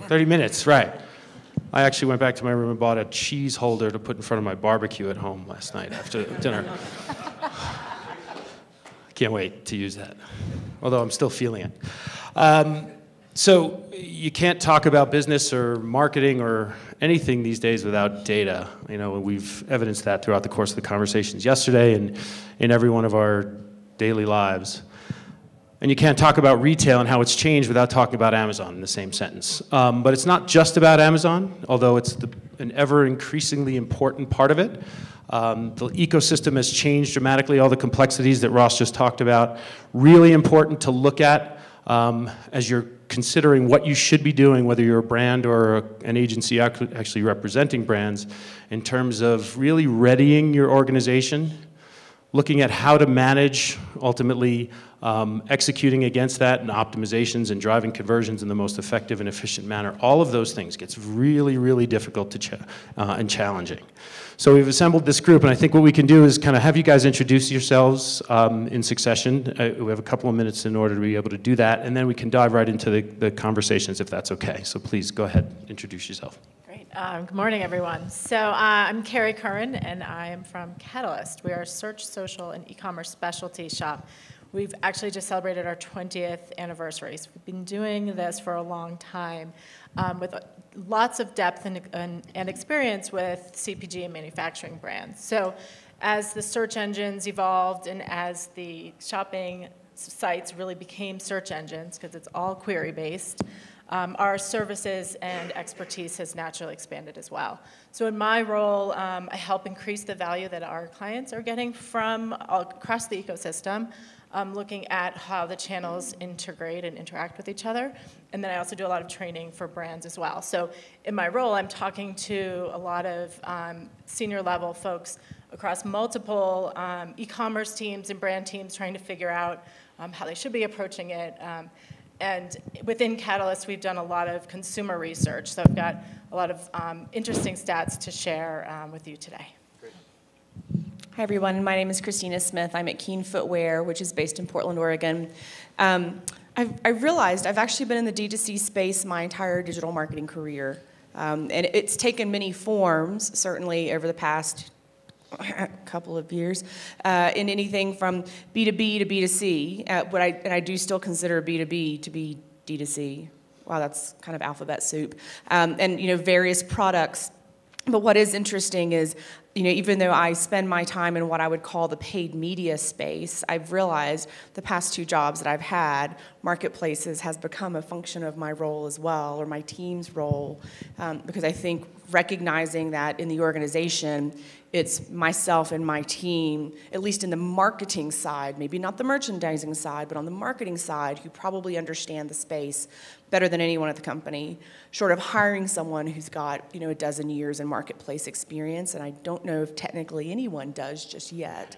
30 minutes, right. I actually went back to my room and bought a cheese holder to put in front of my barbecue at home last night after dinner. I can't wait to use that, although I'm still feeling it. So you can't talk about business or marketing or anything these days without data. You know, we've evidenced that throughout the course of the conversations yesterday and in every one of our daily lives. And you can't talk about retail and how it's changed without talking about Amazon in the same sentence. But it's not just about Amazon, although it's an ever increasingly important part of it. The ecosystem has changed dramatically, all the complexities that Ross just talked about. Really important to look at as you're considering what you should be doing, whether you're a brand or an agency actually representing brands, in terms of really readying your organization, looking at how to manage, ultimately executing against that and optimizations and driving conversions in the most effective and efficient manner. All of those things gets really, really difficult and challenging. So we've assembled this group, and I think what we can do is kind of have you guys introduce yourselves in succession. We have a couple of minutes in order to be able to do that, and then we can dive right into the conversations if that's okay. So please go ahead, introduce yourself. Great. Good morning, everyone. So I'm Kerry, Curran, and I am from Catalyst. We are a search, social, and e-commerce specialty shop. We've actually just celebrated our 20th anniversary. So we've been doing this for a long time with lots of depth and experience with CPG and manufacturing brands. So as the search engines evolved and as the shopping sites really became search engines, because it's all query-based, our services and expertise has naturally expanded as well. So in my role, I help increase the value that our clients are getting from across the ecosystem, looking at how the channels integrate and interact with each other. And then I also do a lot of training for brands as well. So in my role, I'm talking to a lot of senior level folks across multiple e-commerce teams and brand teams trying to figure out how they should be approaching it. And within Catalyst, we've done a lot of consumer research. So I've got a lot of interesting stats to share with you today. Hi, everyone. My name is Kristina Smith. I'm at Keen Footwear, which is based in Portland, Oregon. I realized I've actually been in the D2C space my entire digital marketing career. And it's taken many forms, certainly over the past couple of years, in anything from B2B to B2C. And I do still consider B2B to be D2C. Wow, that's kind of alphabet soup. And, you know, various products. But what is interesting is, you know, even though I spend my time in what I would call the paid media space, I've realized the past 2 jobs that I've had, marketplaces has become a function of my role as well, or my team's role, because I think recognizing that in the organization, it's myself and my team, at least in the marketing side, maybe not the merchandising side, but on the marketing side, who probably understand the space better than anyone at the company, short of hiring someone who's got, you know, a dozen years in marketplace experience, and I don't know if technically anyone does just yet.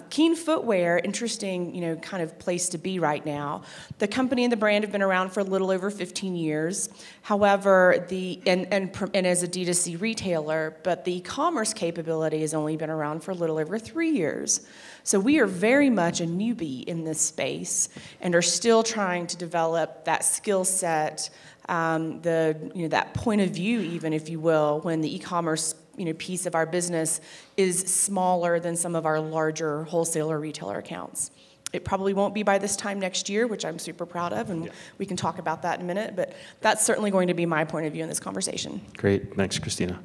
Keen Footwear, interesting, you know, kind of place to be right now. The company and the brand have been around for a little over 15 years. However, and as a D2C retailer, but the e-commerce capability has only been around for a little over 3 years. So we are very much a newbie in this space and are still trying to develop that skill set, that point of view, even if you will, when the e-commerce piece of our business is smaller than some of our larger wholesaler retailer accounts. It probably won't be by this time next year, which I'm super proud of, and we can talk about that in a minute, but that's certainly going to be my point of view in this conversation. Great, thanks, Kristina.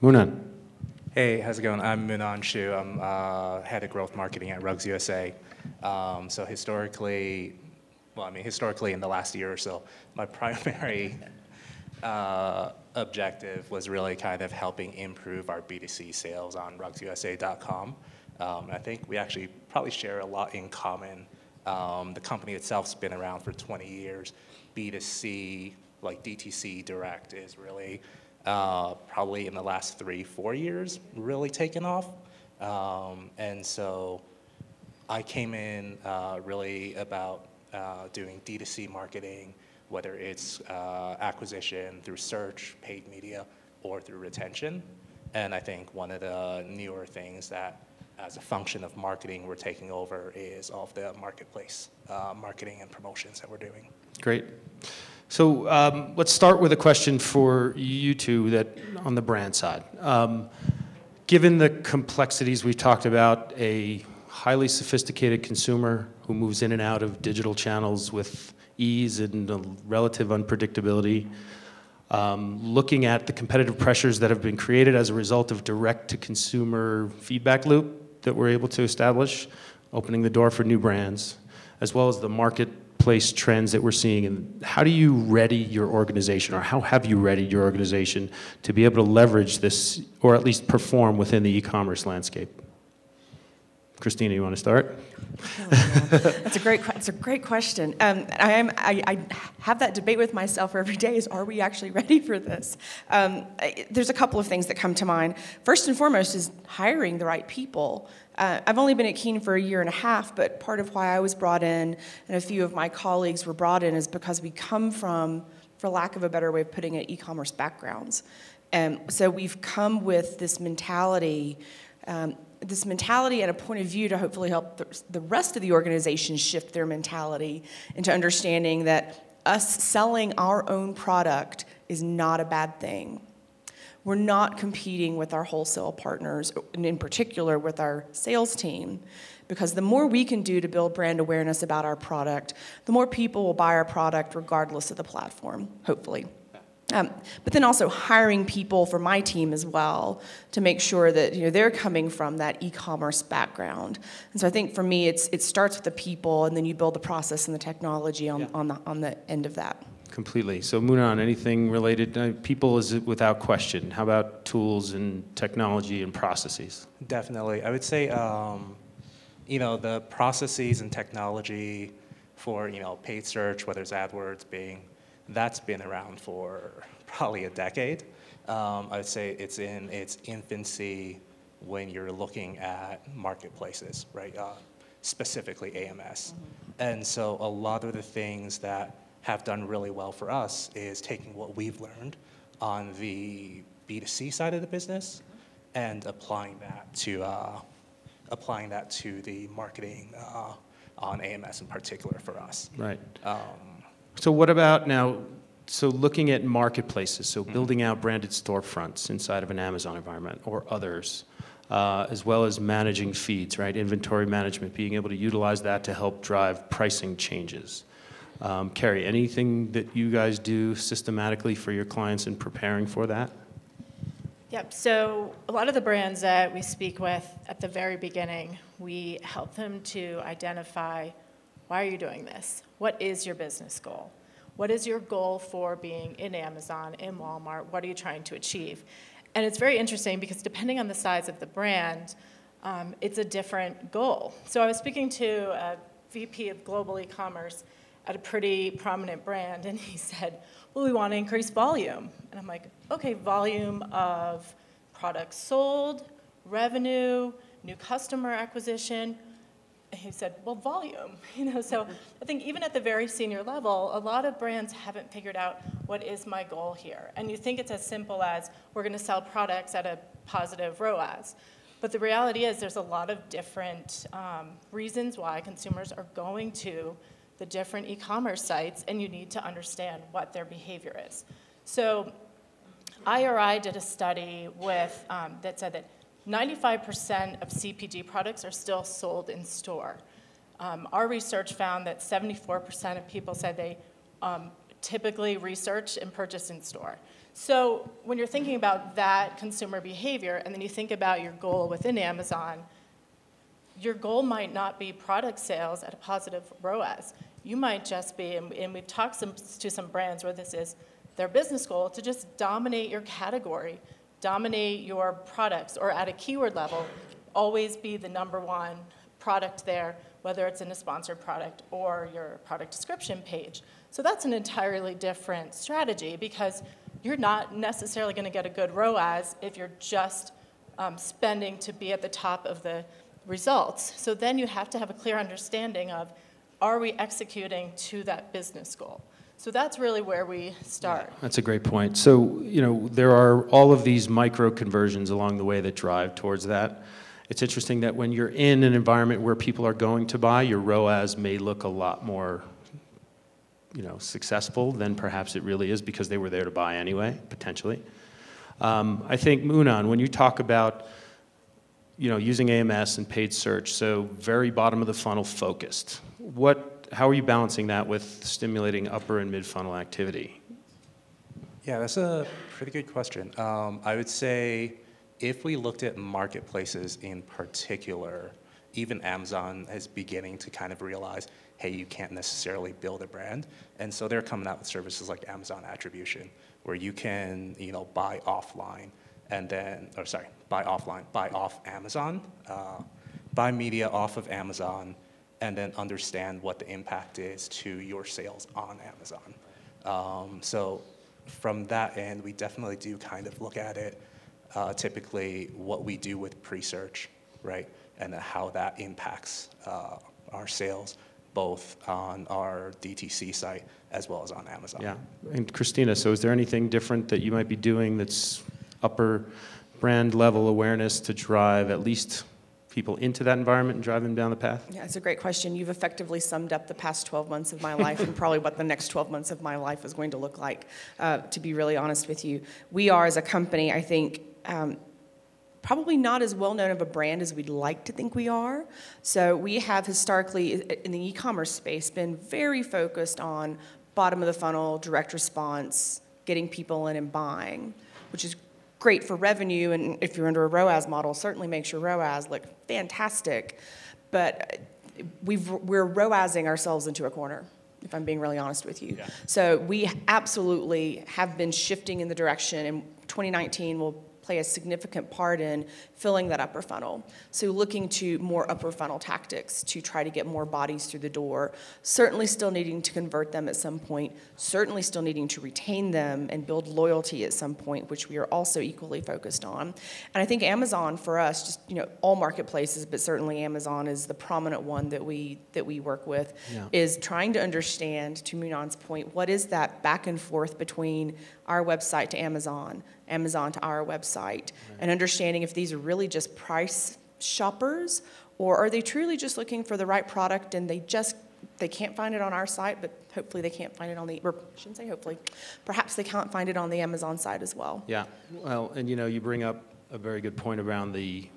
Munan. Hey, how's it going? I'm Munan Shu. I'm head of growth marketing at RugsUSA. So historically in the last year or so, my primary objective was really kind of helping improve our B2C sales on RugsUSA.com. I think we actually probably share a lot in common. The company itself's been around for 20 years. B2C, like DTC direct, is really probably in the last 3-4 years really taken off. And so I came in really about doing D2C marketing, whether it's acquisition through search, paid media, or through retention. And I think one of the newer things that, as a function of marketing, we're taking over is all of the marketplace marketing and promotions that we're doing. Great. So let's start with a question for you two that on the brand side. Given the complexities we've talked about, a highly sophisticated consumer who moves in and out of digital channels with ease and a relative unpredictability, looking at the competitive pressures that have been created as a result of direct-to-consumer feedback loop that we're able to establish, opening the door for new brands, as well as the marketplace trends that we're seeing. And how do you ready your organization, or how have you readied your organization to be able to leverage this, or at least perform within the e-commerce landscape? Kristina, you want to start? That's a great question. I have that debate with myself every day: is are we actually ready for this? There's a couple of things that come to mind. First and foremost is hiring the right people. I've only been at Keen for a year and a half, but part of why I was brought in, and a few of my colleagues were brought in, is because we come from, for lack of a better way of putting it, e-commerce backgrounds. So we've come with this mentality and a point of view to hopefully help the rest of the organization shift their mentality into understanding that us selling our own product is not a bad thing. We're not competing with our wholesale partners, and in particular with our sales team, because the more we can do to build brand awareness about our product, the more people will buy our product regardless of the platform, hopefully. But then also hiring people for my team as well to make sure that they're coming from that e-commerce background. And so I think for me, it starts with the people, and then you build the process and the technology on the end of that. Completely. So Munan, anything related? People is without question. How about tools and technology and processes? Definitely. I would say, the processes and technology for, paid search, whether it's AdWords, Bing, that's been around for probably a decade. I would say it's in its infancy when you're looking at marketplaces, right? Specifically AMS. And so a lot of the things that have done really well for us is taking what we've learned on the B2C side of the business and applying that to the marketing on AMS in particular for us. Right. So what about now, so looking at marketplaces, so building out branded storefronts inside of an Amazon environment or others, as well as managing feeds, right? Inventory management, being able to utilize that to help drive pricing changes. Kerry, anything that you guys do systematically for your clients in preparing for that? Yep, so a lot of the brands that we speak with at the very beginning, we help them to identify, why are you doing this? What is your business goal? What is your goal for being in Amazon, in Walmart? What are you trying to achieve? And it's very interesting because depending on the size of the brand, it's a different goal. So I was speaking to a VP of global e-commerce at a pretty prominent brand, and he said, well, we want to increase volume. And I'm like, okay, volume of products sold, revenue, new customer acquisition. And he said, well, volume. So I think even at the very senior level, a lot of brands haven't figured out what is my goal here. And you think it's as simple as we're going to sell products at a positive ROAS. But the reality is there's a lot of different reasons why consumers are going to the different e-commerce sites, and you need to understand what their behavior is. So IRI did a study with that said that 95% of CPG products are still sold in store. Our research found that 74% of people said they typically research and purchase in store. So when you're thinking about that consumer behavior, and then you think about your goal within Amazon, your goal might not be product sales at a positive ROAS. You might just be, and we've talked to some brands where this is their business goal, to just dominate your category, dominate your products, or at a keyword level, always be the #1 product there, whether it's in a sponsored product or your product description page. So that's an entirely different strategy because you're not necessarily going to get a good ROAS if you're just spending to be at the top of the results. So then you have to have a clear understanding of, are we executing to that business goal? So that's really where we start. Yeah, that's a great point. So, there are all of these micro conversions along the way that drive towards that. It's interesting that when you're in an environment where people are going to buy, your ROAS may look a lot more successful, then perhaps it really is because they were there to buy anyway, potentially. I think, Munan, when you talk about using AMS and paid search, so very bottom of the funnel focused, how are you balancing that with stimulating upper and mid funnel activity? Yeah, that's a pretty good question. I would say if we looked at marketplaces in particular, even Amazon is beginning to kind of realize, hey, you can't necessarily build a brand. And so they're coming out with services like Amazon Attribution, where you can, buy offline and then, buy off Amazon, buy media off of Amazon, and then understand what the impact is to your sales on Amazon. So from that end, we definitely do kind of look at it, typically what we do with pre-search, right? And how that impacts our sales, both on our DTC site as well as on Amazon. Yeah, and Kristina, so is there anything different that you might be doing that's upper brand level awareness to drive at least people into that environment and drive them down the path? Yeah, it's a great question. You've effectively summed up the past 12 months of my life and probably what the next 12 months of my life is going to look like, to be really honest with you. We are, as a company, I think, probably not as well known of a brand as we'd like to think we are. So we have historically, in the e-commerce space, been very focused on bottom of the funnel, direct response, getting people in and buying, which is great for revenue, and if you're under a ROAS model, certainly makes your ROAS look fantastic. But we're ROASing ourselves into a corner, if I'm being really honest with you. Yeah. So we absolutely have been shifting in the direction, and 2019 will play a significant part in filling that upper funnel. So looking to more upper funnel tactics to try to get more bodies through the door, certainly still needing to convert them at some point, certainly still needing to retain them and build loyalty at some point, which we are also equally focused on. And I think Amazon for us, just all marketplaces, but certainly Amazon is the prominent one that we work with, is trying to understand, to Munan's point, what is that back and forth between our website to Amazon, Amazon to our website, and understanding if these are really just price shoppers, or are they truly just looking for the right product and they can't find it on our site, but hopefully they can't find it on or I shouldn't say hopefully, perhaps they can't find it on the Amazon side as well. Yeah, well, and you bring up a very good point around the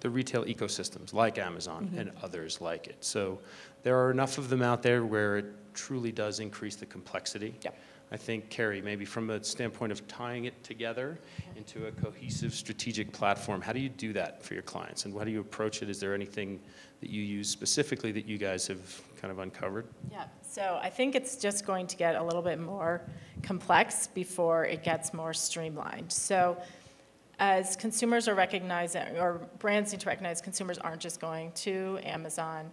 retail ecosystems like Amazon and others like it. So there are enough of them out there where it truly does increase the complexity. Yeah. I think, Kerry, maybe from a standpoint of tying it together into a cohesive strategic platform, how do you do that for your clients, and how do you approach it? Is there anything that you use specifically that you guys have kind of uncovered? Yeah, so I think it's just going to get a little bit more complex before it gets more streamlined. So as consumers are recognizing, or brands need to recognize, consumers aren't just going to Amazon.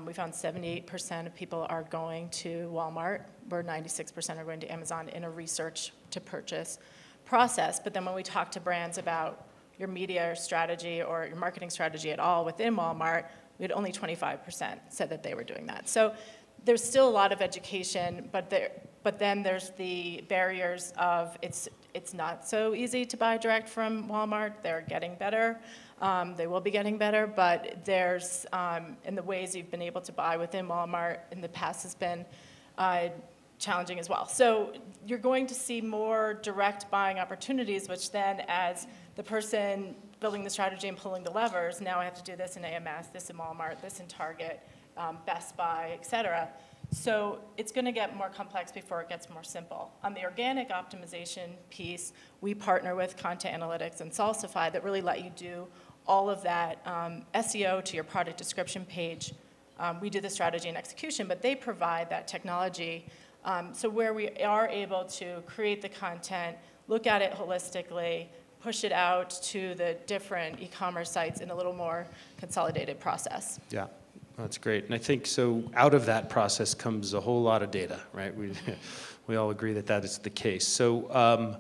We found 78% of people are going to Walmart, where 96% are going to Amazon in a research to purchase process. But then when we talk to brands about your media strategy or your marketing strategy at all within Walmart, we had only 25% said that they were doing that. So there's still a lot of education, but then there's the barriers of it's not so easy to buy direct from Walmart. They're getting better. They will be getting better, but there's, in the ways you've been able to buy within Walmart in the past has been challenging as well. So you're going to see more direct buying opportunities, which then as the person building the strategy and pulling the levers, now I have to do this in AMS, this in Walmart, this in Target, Best Buy, et cetera. So it's going to get more complex before it gets more simple. On the organic optimization piece, we partner with Content Analytics and Salsify that really let you do all of that SEO to your product description page. We do the strategy and execution, but they provide that technology. So where we are able to create the content, look at it holistically, push it out to the different e-commerce sites in a little more consolidated process. Yeah. That's great. And I think so out of that process comes a whole lot of data, right? We all agree that that is the case. So,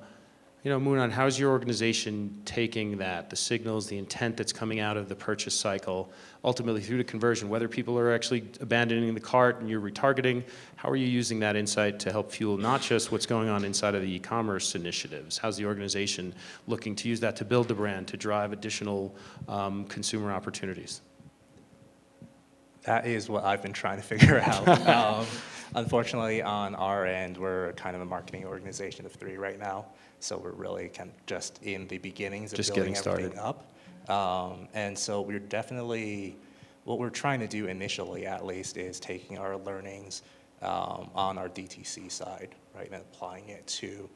Munan, how's your organization taking that, the signals, the intent that's coming out of the purchase cycle, ultimately through to conversion, whether people are actually abandoning the cart and you're retargeting, how are you using that insight to help fuel not just what's going on inside of the e-commerce initiatives? How's the organization looking to use that to build the brand, to drive additional consumer opportunities? That is what I've been trying to figure out. Unfortunately, on our end, we're kind of a marketing organization of 3 right now, so we're really kind of just in the beginnings of Just building getting everything started. up. And so we're definitely, what we're trying to do initially at least is taking our learnings on our DTC side, right, and applying it to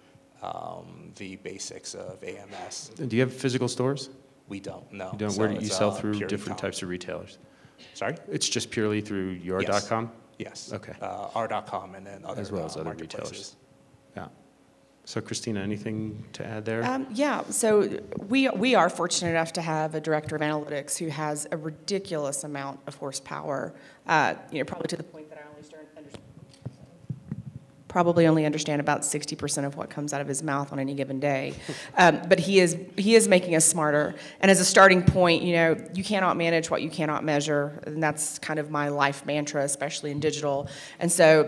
the basics of AMS. Do you have physical stores? We don't, no. You don't? So Where do you it's, sell through pure different e-com. types of retailers? Sorry? It's just purely through your Yes. .com? Yes. Okay. R.com and then other As well as other marketplaces. retailers. Yeah. So Kristina, anything to add there? Yeah, so we are fortunate enough to have a director of analytics who has a ridiculous amount of horsepower, probably to the point that I probably only understand about 60% of what comes out of his mouth on any given day. But he is making us smarter. And as a starting point, you cannot manage what you cannot measure, and that's kind of my life mantra, especially in digital. And so,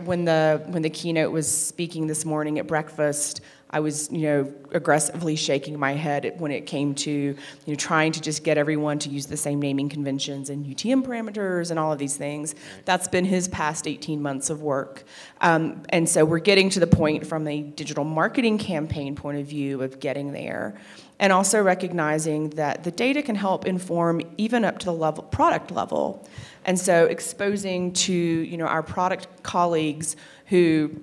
when the keynote was speaking this morning at breakfast, I was, aggressively shaking my head when it came to, trying to just get everyone to use the same naming conventions and UTM parameters and all of these things. That's been his past 18 months of work. And so we're getting to the point from a digital marketing campaign point of view of getting there. And also recognizing that the data can help inform even up to the product level. And so exposing to, our product colleagues who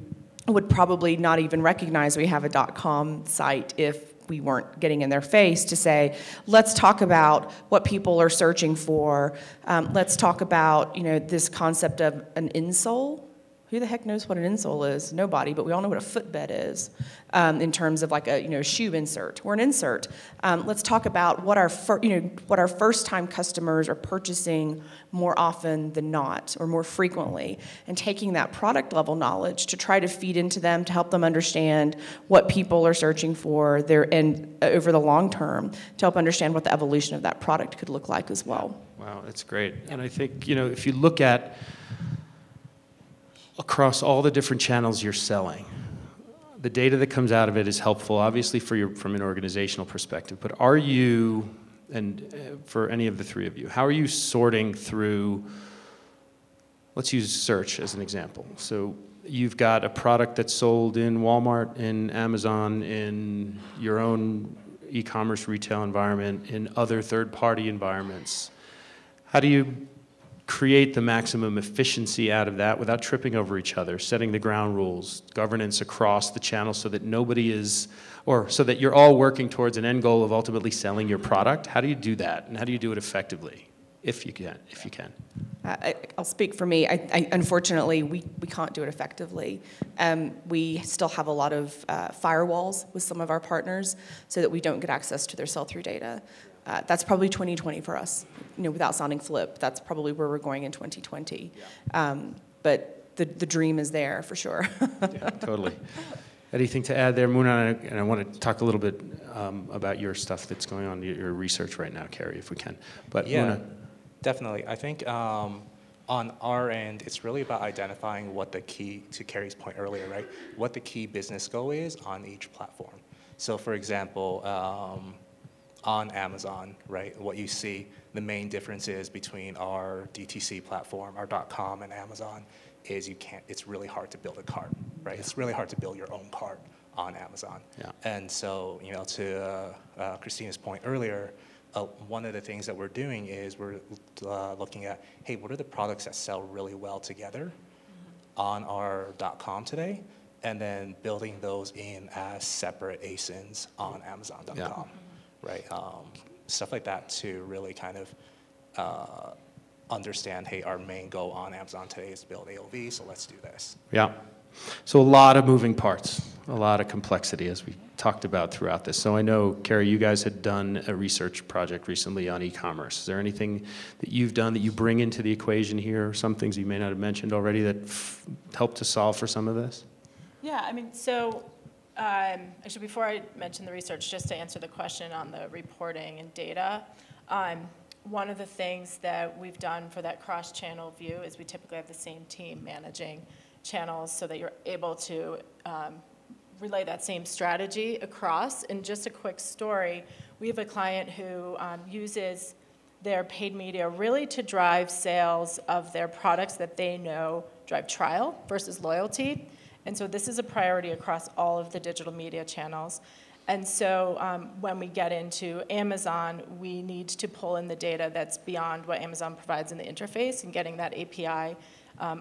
would probably not even recognize we have a .com site if we weren't getting in their face to say, let's talk about what people are searching for. Let's talk about, this concept of an insole. Who the heck knows what an insole is? Nobody, but we all know what a footbed is in terms of like a shoe insert or an insert. Let's talk about what our first-time customers are purchasing more often than not or more frequently, and taking that product level knowledge to try to feed into them to help them understand what people are searching for and over the long term to help understand what the evolution of that product could look like as well. Wow, that's great. And I think, if you look at across all the different channels you're selling, the data that comes out of it is helpful, obviously, from an organizational perspective. But are you, and for any of the 3 of you, how are you sorting through, let's use search as an example. So you've got a product that's sold in Walmart, in Amazon, in your own e-commerce retail environment, in other third-party environments. How do you create the maximum efficiency out of that without tripping over each other, setting the ground rules, governance across the channel so that so that you're all working towards an end goal of ultimately selling your product? How do you do that, and how do you do it effectively, if you can? I'll speak for me. Unfortunately, we can't do it effectively. We still have a lot of firewalls with some of our partners so that we don't get access to their sell-through data. That's probably 2020 for us, without sounding flip. That's probably where we're going in 2020. But the dream is there for sure. Yeah, totally. Anything to add there, Munan? And I want to talk a little bit about your stuff that's going on, your research right now, Kerry, if we can. But Yeah, Munan. definitely. I think on our end, it's really about identifying what the key, to Kerry's point earlier, right, what the key business goal is on each platform. So for example, on Amazon, right, what you see, the main differences between our DTC platform, our .com and Amazon, is it's really hard to build a cart, right? Yeah. It's really hard to build your own cart on Amazon. Yeah. And so, to Kristina's point earlier, one of the things that we're doing is we're looking at, hey, what are the products that sell really well together on our .com today? And then building those in as separate ASINs on Amazon.com. Yeah. Right, stuff like that to really kind of understand, hey, our main goal on Amazon today is to build AOV, so let's do this. Yeah. So a lot of moving parts, a lot of complexity, as we talked about throughout this. So I know, Kerry, you guys had done a research project recently on e-commerce. Is there anything that you've done that you bring into the equation here, or some things you may not have mentioned already that helped to solve for some of this? Yeah, so actually, before I mention the research, just to answer the question on the reporting and data, one of the things that we've done for that cross-channel view is we typically have the same team managing channels so that you're able to relay that same strategy across. And just a quick story, we have a client who uses their paid media really to drive sales of their products that they know drive trial versus loyalty. And so this is a priority across all of the digital media channels. And so when we get into Amazon, we need to pull in the data that's beyond what Amazon provides in the interface and getting that API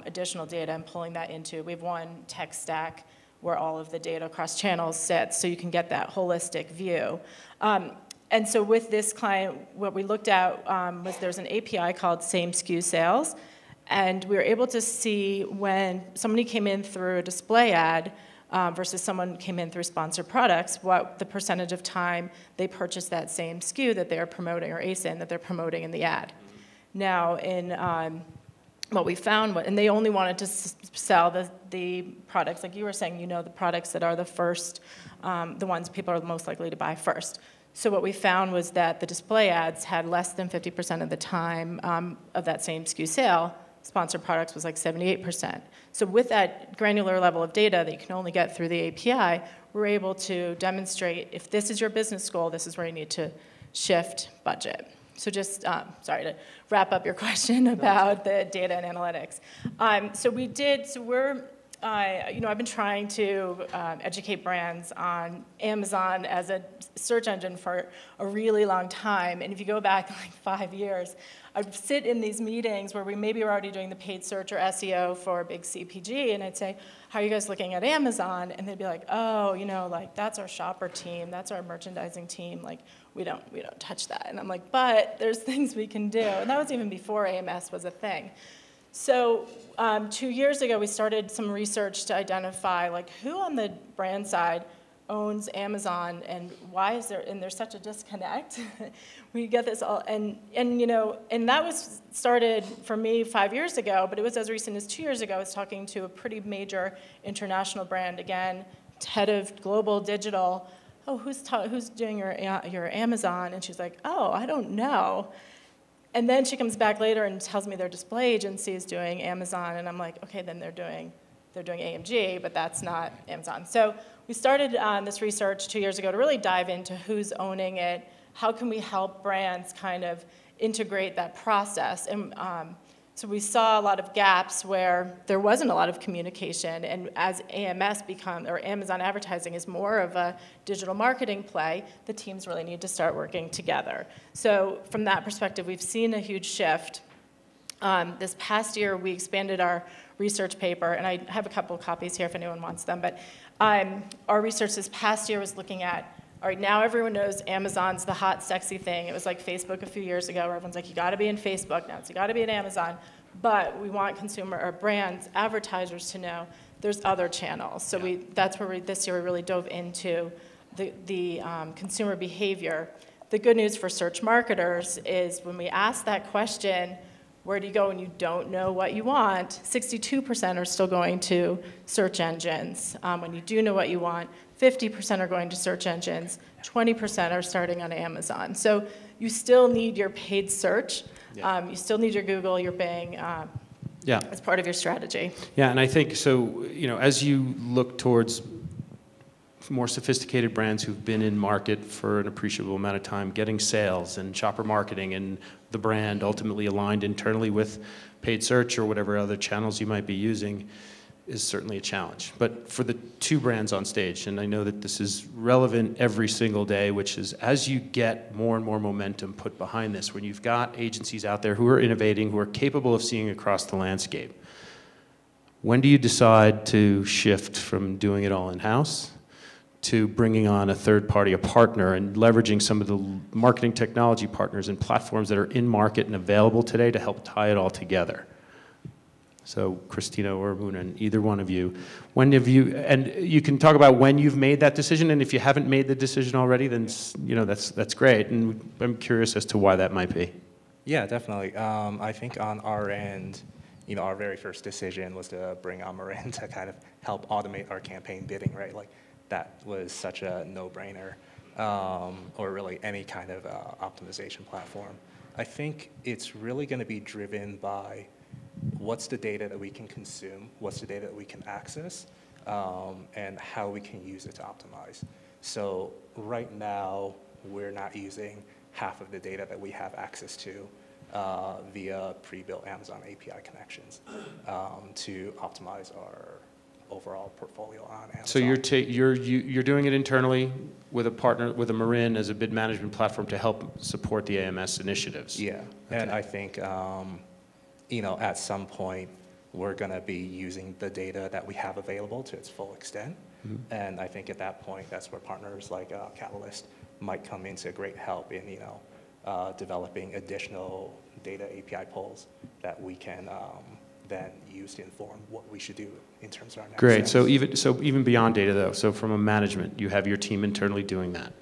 additional data and pulling that into. We have one tech stack where all of the data across channels sits, so you can get that holistic view. And so with this client, what we looked at was there's an API called Same SKU Sales, and we were able to see when somebody came in through a display ad versus someone came in through sponsored products, what the percentage of time they purchased that same SKU that they are promoting, or ASIN that they're promoting in the ad. Now, in what we found, and they only wanted to sell the products, like you were saying, the products that are the first, the ones people are most likely to buy first. So what we found was that the display ads had less than 50% of the time of that same SKU sale. Sponsored products was like 78%. So with that granular level of data that you can only get through the API, we're able to demonstrate if this is your business goal, this is where you need to shift budget. So just, sorry to wrap up your question about the data and analytics. I've been trying to educate brands on Amazon as a search engine for a really long time. And if you go back like 5 years, I'd sit in these meetings where we maybe were already doing the paid search or SEO for a big CPG, and I'd say, how are you guys looking at Amazon? And they'd be like, oh, that's our shopper team, that's our merchandising team, like, we don't touch that. And I'm like, but there's things we can do. And that was even before AMS was a thing. So 2 years ago, we started some research to identify like who on the brand side owns Amazon and why is there's such a disconnect. We get this all, and that was started for me 5 years ago, but it was as recent as 2 years ago. I was talking to a pretty major international brand, again, head of global digital. Oh, who's doing your Amazon? And she's like, oh, I don't know. And then she comes back later and tells me their display agency is doing Amazon, and I'm like, okay, then they're doing AMG, but that's not Amazon. So we started this research 2 years ago to really dive into who's owning it, how can we help brands kind of integrate that process. And so we saw a lot of gaps where there wasn't a lot of communication, and as Amazon advertising is more of a digital marketing play, the teams really need to start working together. So from that perspective, we've seen a huge shift. This past year, we expanded our research paper, and I have a couple of copies here if anyone wants them, but our research this past year was looking at, all right, now everyone knows Amazon's the hot, sexy thing. It was like Facebook a few years ago where everyone's like, you gotta be in Facebook, now it's you gotta be in Amazon, but we want brands, advertisers to know there's other channels. So that's where this year we really dove into the consumer behavior. The good news for search marketers is when we ask that question, where do you go when you don't know what you want, 62% are still going to search engines. When you do know what you want, 50% are going to search engines, 20% are starting on Amazon. So you still need your paid search. You still need your Google, your Bing as part of your strategy. Yeah, and I think so, as you look towards more sophisticated brands who've been in market for an appreciable amount of time, getting sales and shopper marketing and the brand ultimately aligned internally with paid search or whatever other channels you might be using is certainly a challenge. But for the two brands on stage, and I know that this is relevant every single day, which is as you get more and more momentum put behind this, when you've got agencies out there who are innovating, who are capable of seeing across the landscape, when do you decide to shift from doing it all in-house to bringing on a third party, a partner, and leveraging some of the marketing technology partners and platforms that are in market and available today to help tie it all together? So Kristina or Munan, either one of you, when have you, and you can talk about when you've made that decision, and if you haven't made the decision already, then that's great, and I'm curious as to why that might be. Yeah, definitely. I think on our end, our very first decision was to bring on Munan to kind of help automate our campaign bidding, right? Like that was such a no-brainer, or really any kind of optimization platform. I think it's really going to be driven by what's the data that we can consume, what's the data that we can access, and how we can use it to optimize. So right now, we're not using half of the data that we have access to. via pre-built Amazon API connections to optimize our overall portfolio on Amazon. So you're doing it internally with a partner, with a Marin as a bid management platform to help support the AMS initiatives. Yeah, okay. And I think you know, at some point we're going to be using the data that we have available to its full extent. Mm-hmm. And I think at that point, that's where partners like Catalyst might come into great help in, you know, developing additional data API polls that we can then use to inform what we should do in terms of our next Great. steps. So even beyond data, though, so from a management, you have your team internally doing that?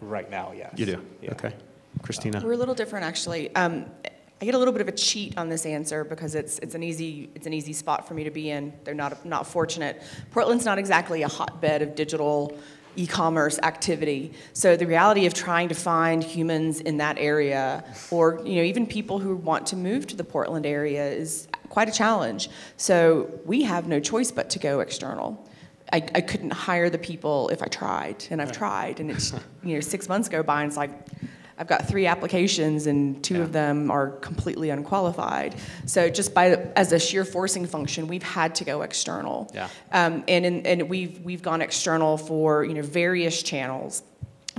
Right now, yes. You do? Yeah. Okay. Kristina? We're a little different, actually. I get a little bit of a cheat on this answer because it's an easy spot for me to be in. They're not fortunate. Portland's not exactly a hotbed of digital e-commerce activity. So the reality of trying to find humans in that area, or even people who want to move to the Portland area, is quite a challenge. So we have no choice but to go external. I couldn't hire the people if I tried, and I've tried, and it's 6 months go by and it's like, I've got 3 applications and 2 of them are completely unqualified. So just as a sheer forcing function, we've had to go external. Yeah. And we've gone external for various channels.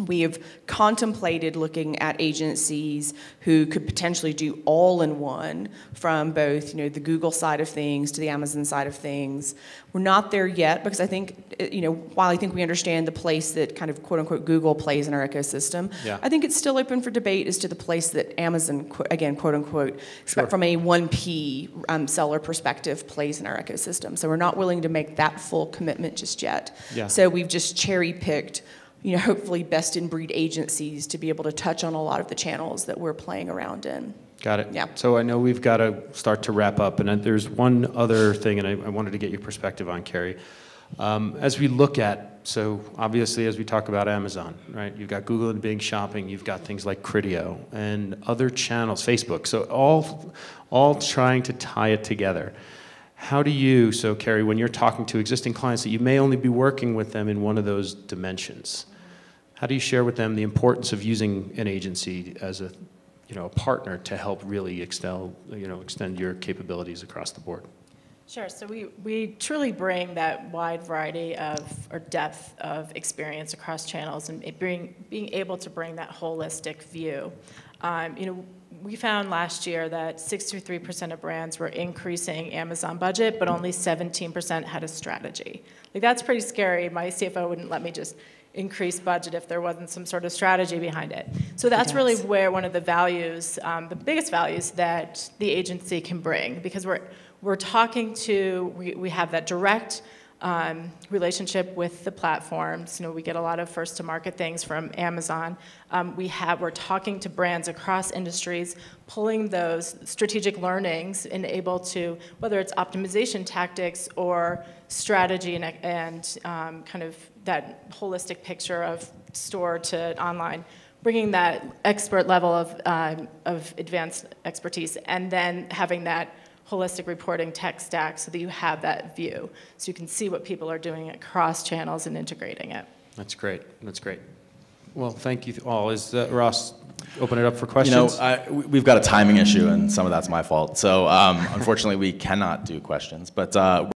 We have contemplated looking at agencies who could potentially do all-in-one from both, the Google side of things to the Amazon side of things. We're not there yet because I think, while I think we understand the place that kind of quote-unquote Google plays in our ecosystem, I think it's still open for debate as to the place that Amazon, again, quote-unquote, from a 1P seller perspective, plays in our ecosystem. So we're not willing to make that full commitment just yet. Yeah. So we've just cherry-picked hopefully best-in-breed agencies to be able to touch on a lot of the channels that we're playing around in. Got it. Yeah. So I know we've got to start to wrap up, and there's one other thing, and I wanted to get your perspective on, Kerry. As we look at, so obviously as we talk about Amazon, right? You've got Google and Bing Shopping, you've got things like Criteo and other channels, Facebook. So all trying to tie it together. How do you, so Kerry, when you're talking to existing clients that you may only be working with them in one of those dimensions, how do you share with them the importance of using an agency as a partner to help really extend your capabilities across the board? Sure. So we truly bring that wide variety or depth of experience across channels, and being able to bring that holistic view. We found last year that 63% of brands were increasing Amazon budget, but only 17% had a strategy. Like, that's pretty scary. My CFO wouldn't let me just increase budget if there wasn't some sort of strategy behind it. So that's really where one of the values, the biggest values that the agency can bring, because we're talking to, we have that direct relationship with the platforms. We get a lot of first to market things from Amazon. We're talking to brands across industries, pulling those strategic learnings and able to, whether it's optimization tactics or strategy and kind of that holistic picture of store to online, bringing that expert level of advanced expertise, and then having that holistic reporting tech stack so that you have that view, so you can see what people are doing across channels and integrating it. That's great. That's great. Well, thank you all. Ross, open it up for questions? We've got a timing issue, and some of that's my fault. So unfortunately, we cannot do questions. But